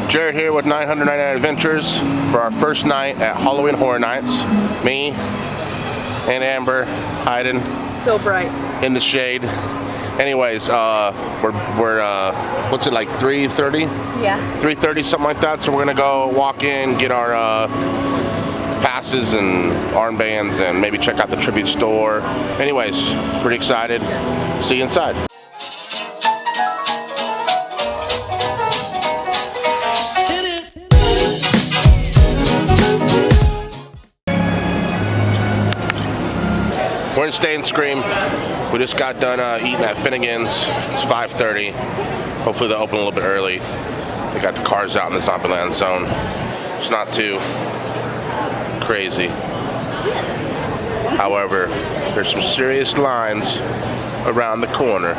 Jared here with 999 Adventures for our first night at Halloween Horror Nights. Me and Amber hiding so bright in the shade. Anyways, we're what's it, like 3:30? Yeah. 3:30, something like that. So we're gonna go walk in, get our passes and armbands, and maybe check out the tribute store. Anyways, pretty excited. See you inside. We're in Stay and Scream. We just got done eating at Finnegan's. It's 5:30. Hopefully they'll open a little bit early. They got the cars out in the Zombieland zone. It's not too crazy. However, there's some serious lines around the corner.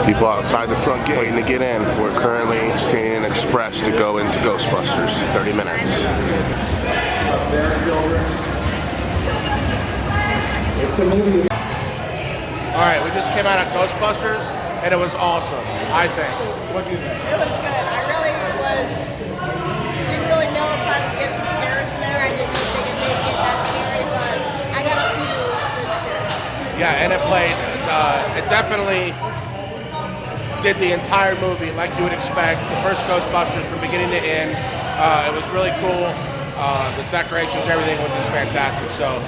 People outside the front gate waiting to get in. We're currently staying in Express to go into Ghostbusters. 30 minutes. Alright, we just came out of Ghostbusters and it was awesome, I think. What'd you think? It was good. Didn't really know if I would get some scares in there. I didn't think it made it that scary, but I got a few good scares. Yeah, and it definitely did the entire movie like you would expect. The first Ghostbusters from beginning to end. It was really cool. The decorations, everything was just fantastic. So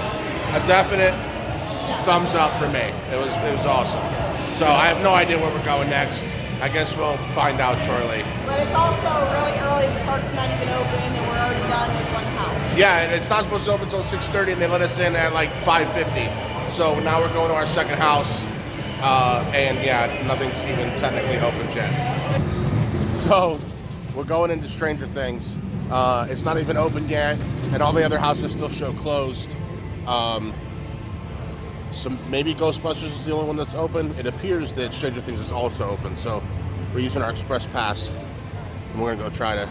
a definite thumbs up for me. It was awesome. So I have no idea where we're going next. I guess we'll find out shortly. But it's also really early. The park's not even open, and we're already done with one house. Yeah, and it's not supposed to open until 6:30, and they let us in at like 5:50. So now we're going to our second house. And yeah, nothing's even technically open yet. So we're going into Stranger Things. It's not even open yet, and all the other houses still show closed. So maybe Ghostbusters is the only one that's open. It appears that Stranger Things is also open, so we're using our Express Pass, and we're gonna go try to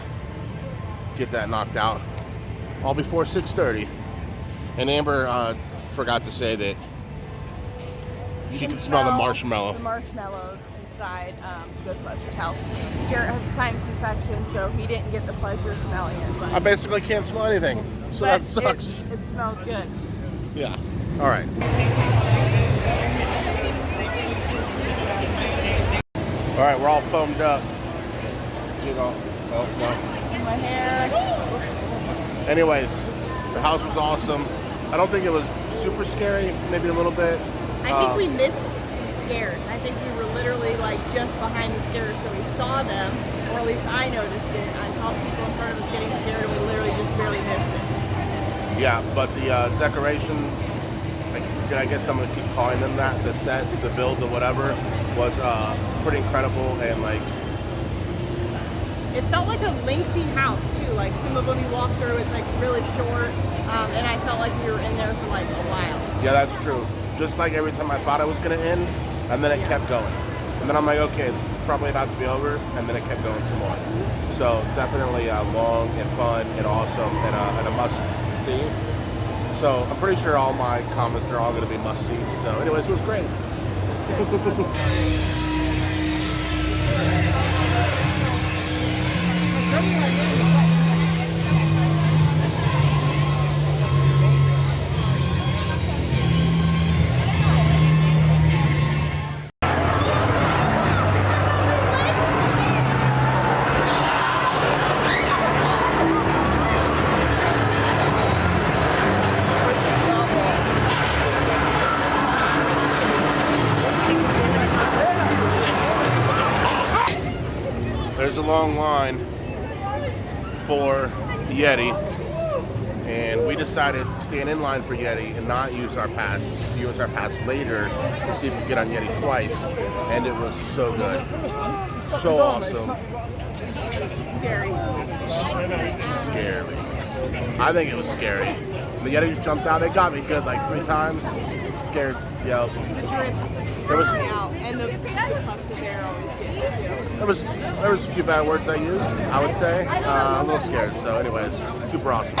get that knocked out all before 6:30. And Amber forgot to say that she can smell the marshmallow. The marshmallows inside Ghostbusters' house. Jared has a sinus infection, so he didn't get the pleasure of smelling it. But I basically can't smell anything, so that sucks. It smells good. Yeah. All right. All right, we're all foamed up. You know. Oh no. My hair. Anyways, the house was awesome. I don't think it was super scary. Maybe a little bit. I think we missed the scares. I think we were literally like just behind the scares, so we saw them, or at least I noticed it. I saw people in front of us getting scared, and we literally just barely missed it. Yeah, but the decorations, I guess I'm gonna keep calling them that. The set, the build, the whatever, was pretty incredible, and like it felt like a lengthy house too. Like some of them you walk through, it's like really short, and I felt like we were in there for like a while. Yeah, that's true. Just like every time I thought it was going to end, and then it kept going. And then I'm like, okay, it's probably about to be over, and then it kept going some more. So definitely long and fun and awesome and a must-see. So I'm pretty sure all my comments are all going to be must-sees. So anyways, it was great. There's a long line for Yeti, and we decided to stand in line for Yeti and not use our pass, to use our pass later to see if we could get on Yeti twice, and it was so good. So awesome. Scary. Scary. I think it was scary. The Yeti just jumped out. They got me good like 3 times. Scared, yo. The drips There was out, and the puffs of air always get you. there was a few bad words I used, I would say. I'm a little scared. So anyways, super awesome.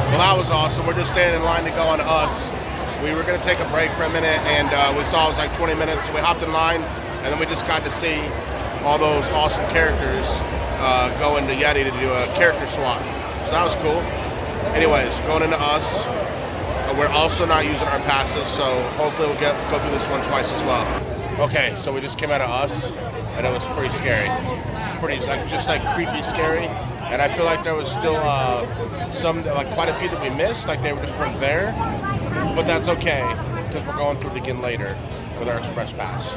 Well, that was awesome. We're just standing in line to go on Us. We were going to take a break for a minute, and we saw it was like 20 minutes, so we hopped in line, and then we just got to see all those awesome characters go into Yeti to do a character swap. So that was cool. Anyways, going into Us, we're also not using our passes, so hopefully we'll go through this one twice as well. Okay, so we just came out of Us, and it was pretty scary. Pretty, just creepy scary. And I feel like there was still quite a few that we missed, like they were just weren't there. But that's okay, because we're going through it again later with our express pass.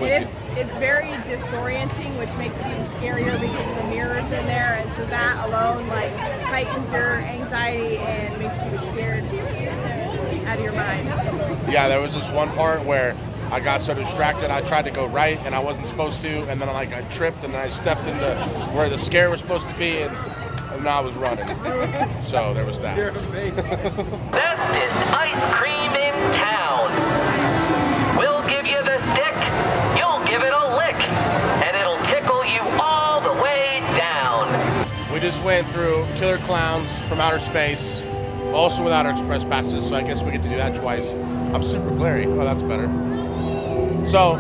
It's very disorienting, which makes it even scarier because of the mirrors in there, and so that alone heightens your anxiety and makes you scared out of your mind. Yeah, there was this one part where I got so distracted, I tried to go right, and I wasn't supposed to, and then I tripped, and then I stepped into where the scare was supposed to be, and now I was running. So there was that. Bestest ice cream in town. We'll give you the stick, you'll give it a lick, and it'll tickle you all the way down. We just went through Killer Clowns from Outer Space, also without our express passes, so I guess we get to do that twice. I'm super glary. Oh, that's better. So,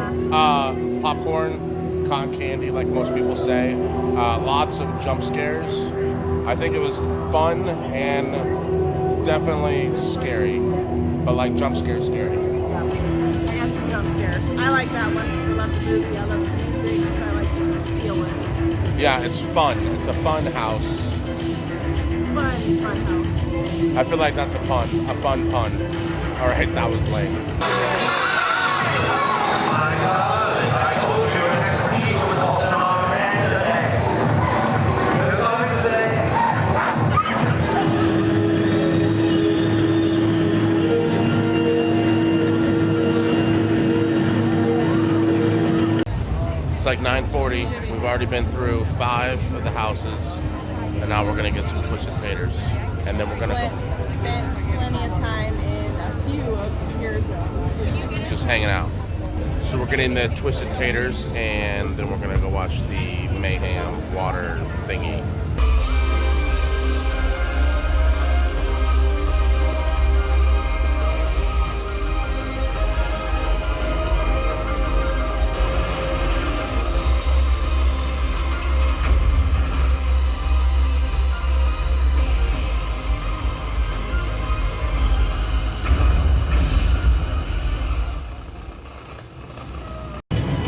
popcorn, cotton candy, like most people say. Lots of jump scares. I think it was fun and definitely scary, but jump scare scary. Yeah, I got some jump scares. I like that one because I love the movie, I love the music, so I like the feeling. Yeah, it's fun. It's a fun house. Fun house. I feel like that's a fun pun. All right, that was lame. It's like 9:40. We've already been through 5 of the houses, and now we're gonna get some twisted taters, and then we're gonna spent plenty of time in a few of the scare zones. just hanging out. So we're getting the twisted taters, and then we're gonna go watch the Mayhem water thingy.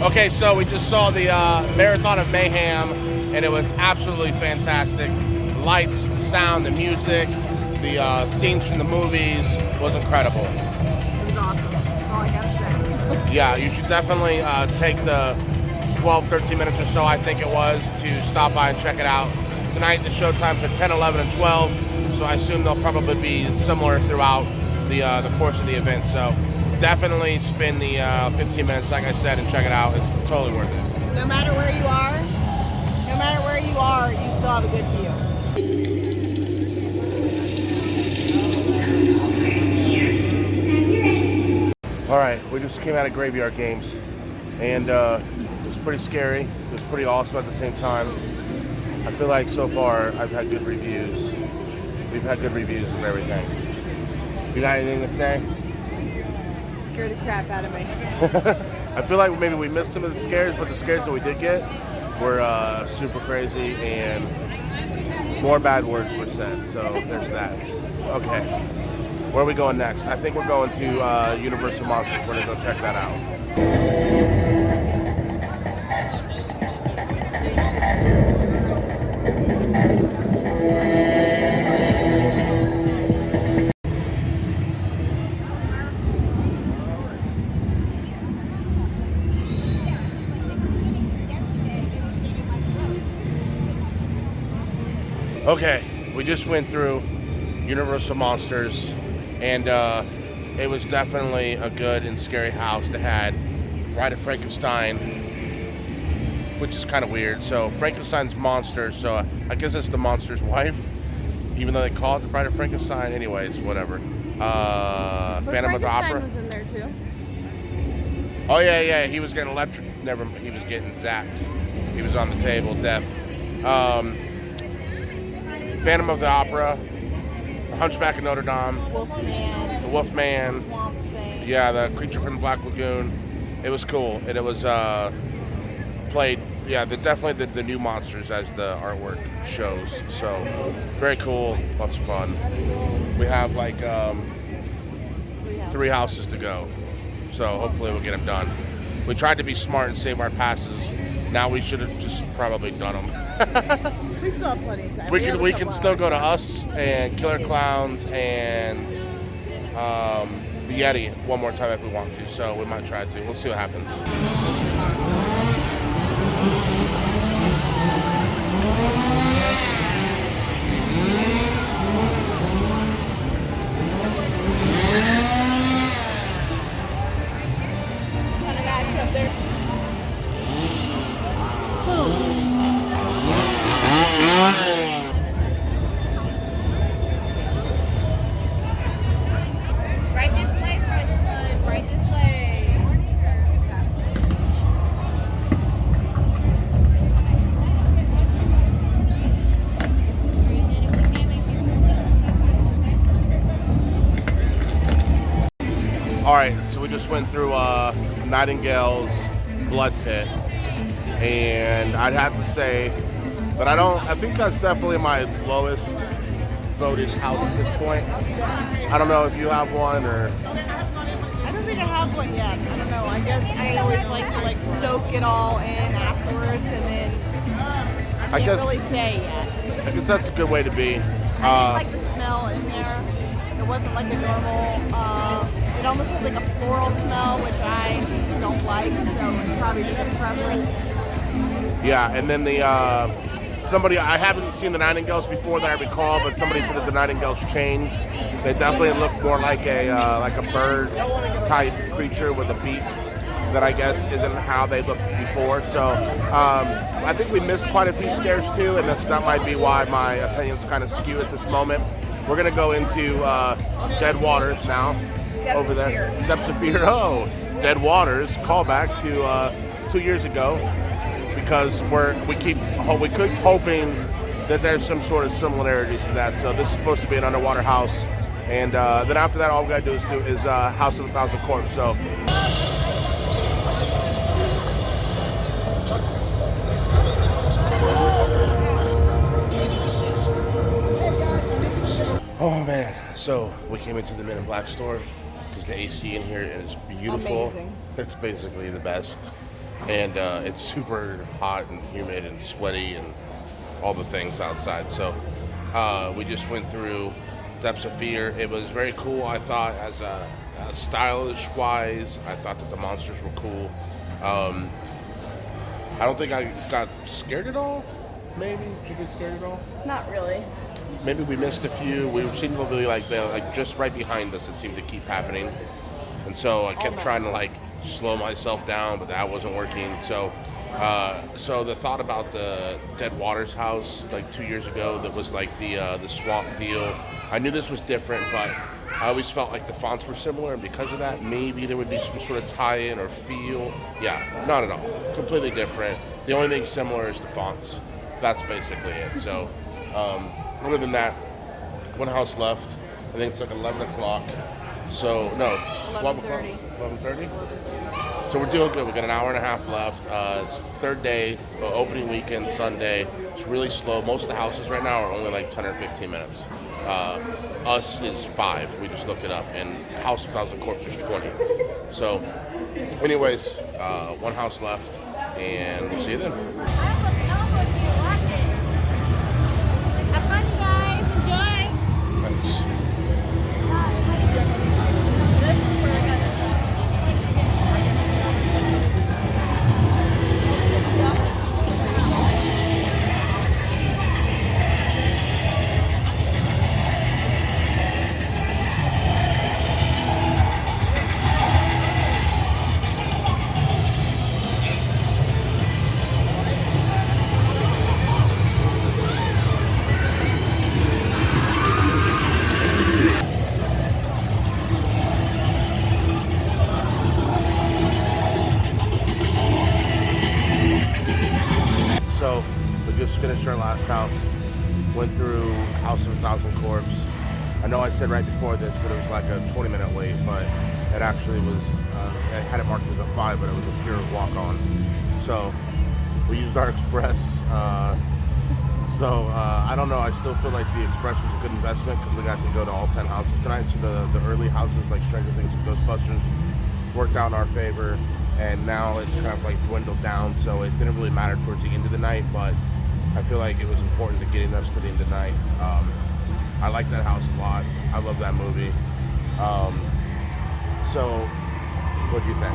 Okay, so we just saw the Marathon of Mayhem, and it was absolutely fantastic. The lights, the sound, the music, the scenes from the movies was incredible. It was awesome. That's all I gotta say. Yeah, you should definitely take the 12, 13 minutes or so, I think it was, to stop by and check it out. Tonight, the show times are 10, 11, and 12, so I assume they'll probably be similar throughout the course of the event. So definitely spend the 15 minutes, like I said, and check it out. It's totally worth it. No matter where you are, you still have a good view. All right, we just came out of Graveyard Games, and it was pretty scary. It was pretty awesome at the same time. I feel like so far I've had good reviews. We've had good reviews of everything. You got anything to say? Scared the crap out of me. I feel like maybe we missed some of the scares, but the scares that we did get were super crazy, and more bad words were said, so there's that. Okay. Where are we going next? I think we're going to Universal Monsters. We're gonna go check that out. Okay, we just went through Universal Monsters, and it was definitely a good and scary house that had Bride of Frankenstein, which is kind of weird. So Frankenstein's monster, so I guess it's the monster's wife, even though they call it the Bride of Frankenstein. Anyways, whatever. Phantom of the Opera was in there too. Oh yeah, he was getting he was getting zapped. He was on the table, deaf. Phantom of the Opera, The Hunchback of Notre Dame, Wolfman. The Wolfman, Swamp Thing. yeah, the Creature from the Black Lagoon. It was cool, and it was played. Yeah, definitely the new monsters as the artwork shows. So very cool, lots of fun. We have like 3 houses to go, so hopefully we'll get them done. We tried to be smart and save our passes. Now we should have just probably done them. We still have plenty of time. We can still go to Us and Killer Clowns and the Yeti one more time if we want to. So we might try to. We'll see what happens. Kind of back up there. Right this way, Fresh Blood. Right this way. All right, so we just went through Nightingale's Blood Pit, and I'd have to say that I think that's definitely my lowest voted house at this point. I don't know if you have one or. I don't think I have one yet. I don't know. I guess I always like to soak it all in afterwards, and then I can't really say yet. I guess that's a good way to be. I didn't like the smell in there. It wasn't like a normal. It almost had like a floral smell, which I don't like. So it's probably just a preference. Yeah, and then somebody, I haven't seen the Nightingales before that I recall, but somebody said that the Nightingales changed. They definitely look more like a bird type creature with a beak that I guess isn't how they looked before. So I think we missed quite a few scares too, and that might be why my opinion's kind of skewed at this moment. We're gonna go into Dead Waters now. Over there. Depths of Fear. Oh, Dead Waters. Callback to 2 years ago, because we keep hoping that there's some sort of similarities to that. So this is supposed to be an underwater house, and then after that, all we gotta do is House of a Thousand Corpses. So. Oh man, so we came into the Men in Black store because the AC in here is beautiful. Amazing. It's basically the best. And it's super hot and humid and sweaty and all the things outside. So we just went through Depths of Fear. It was very cool, I thought, as stylish wise. I thought that the monsters were cool. I don't think I got scared at all. Maybe? Did you get scared at all? Not really. Maybe we missed a few. We seemed to be like just right behind us. It seemed to keep happening, and so I kept trying to slow myself down, but that wasn't working. So, so the thought about the Dead Waters house 2 years ago, that was the swamp deal. I knew this was different, but I always felt like the fonts were similar, and because of that, maybe there would be some sort of tie-in or feel. Yeah, not at all. Completely different. The only thing similar is the fonts. That's basically it. So. Other than that, one house left. I think it's 11 o'clock. So, no, 12 o'clock? 11:30? So we're doing good. We've got an hour and a half left. It's third day, opening weekend, Sunday. It's really slow. Most of the houses right now are only 10 or 15 minutes. Us is 5. We just looked it up, and House of Thousand Corpses is 20. So, anyways, one house left, and we'll see you then. Have fun, you guys. Enjoy. Thanks. This is where I got So, we just finished our last house. Went through House of a Thousand Corpses. I know I said right before this that it was like a 20-minute wait, but it actually was, I had it marked as a 5, but it was a pure walk-on. So, we used our Express. I don't know, I still feel like the Express was a good investment because we got to go to all 10 houses tonight. So the early houses like Stranger Things and Ghostbusters worked out in our favor, and now it's kind of like dwindled down, so it didn't really matter towards the end of the night, but I feel like it was important to getting us to the end of the night. I like that house a lot. I love that movie. So what'd you think?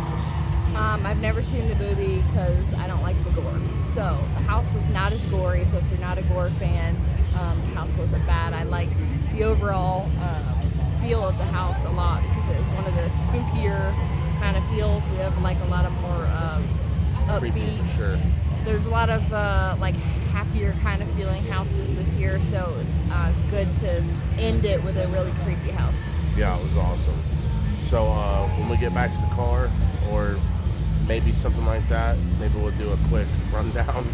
I've never seen the movie because I don't like the gore. So the house was not as gory. So if you're not a gore fan, the house wasn't bad. I liked the overall feel of the house a lot because it was one of the spookier kind of feels. We have like a lot of more upbeat. For sure. There's a lot of like happier kind of feeling houses this year. So it was good to end it with a really creepy house. Yeah, it was awesome. So when we get back to the car, or maybe something like that, maybe we'll do a quick rundown.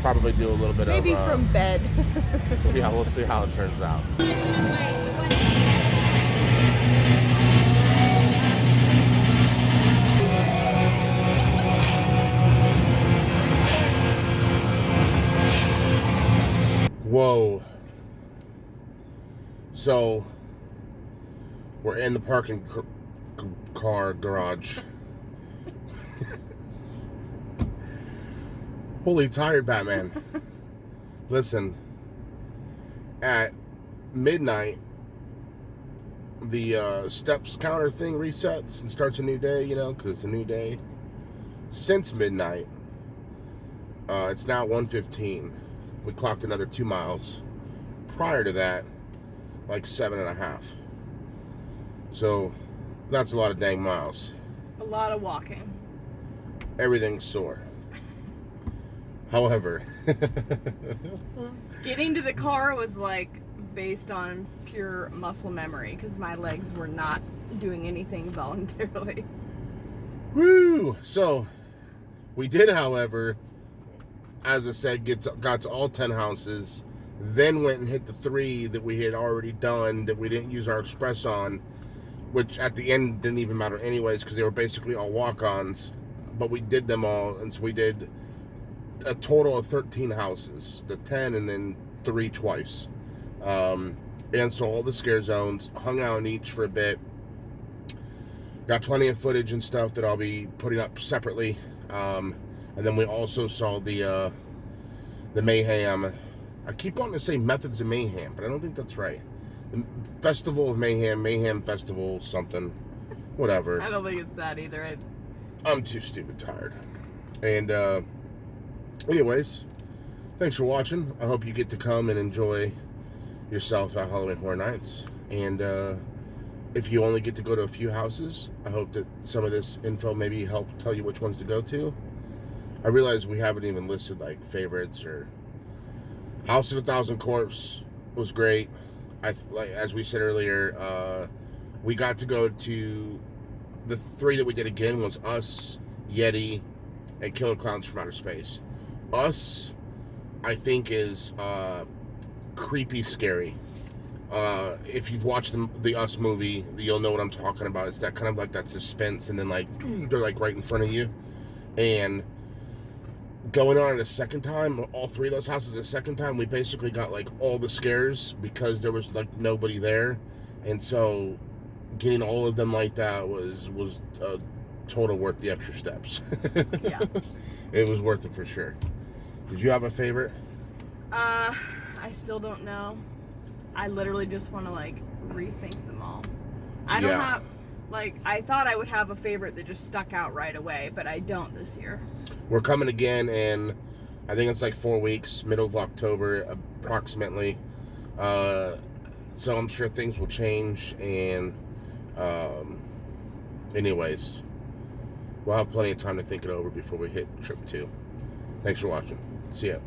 Probably do a little bit maybe of... from bed. Yeah, we'll see how it turns out. Whoa. So, we're in the parking car garage. Holy tired, Batman. Listen, at midnight, the steps counter thing resets and starts a new day, you know, because it's a new day. Since midnight, it's now 1:15. We clocked another 2 miles. Prior to that, like 7.5. So, that's a lot of dang miles. A lot of walking. Everything's sore. However, getting to the car was like based on pure muscle memory because my legs were not doing anything voluntarily. woo! So, we did, however, as I said, got to all 10 houses, then went and hit the 3 that we had already done that we didn't use our Express on, which at the end didn't even matter anyways because they were basically all walk-ons, but we did them all, and so we did a total of 13 houses, the 10 and then 3 twice. And so all the scare zones, hung out in each for a bit. Got plenty of footage and stuff that I'll be putting up separately. And then we also saw the Mayhem. I keep wanting to say Methods of Mayhem, but I don't think that's right. The Festival of Mayhem, Mayhem Festival, something, whatever. I don't think it's that either. I'm too stupid tired. And anyways, thanks for watching. I hope you get to come and enjoy yourself at Halloween Horror Nights. And if you only get to go to a few houses, I hope that some of this info maybe help tell you which ones to go to. I realize we haven't even listed like favorites. Or House of a Thousand Corpses was great. Like as we said earlier, we got to go to the 3 that we did again was Us, Yeti, and Killer Clowns from Outer Space. Us, I think, is creepy scary. If you've watched the Us movie, you'll know what I'm talking about. It's that kind of like that suspense, and then like they're like right in front of you. And going on it a second time, all three of those houses a second time, we basically got like all the scares because there was like nobody there, and so getting all of them like that was total worth the extra steps. Yeah. It was worth it for sure. Did you have a favorite? I still don't know. I literally just want to like rethink them all. I don't have, like, I thought I would have a favorite that just stuck out right away, but I don't this year. We're coming again in, I think it's like 4 weeks, middle of October approximately. So I'm sure things will change, and anyways, we'll have plenty of time to think it over before we hit trip 2. Thanks for watching. See ya.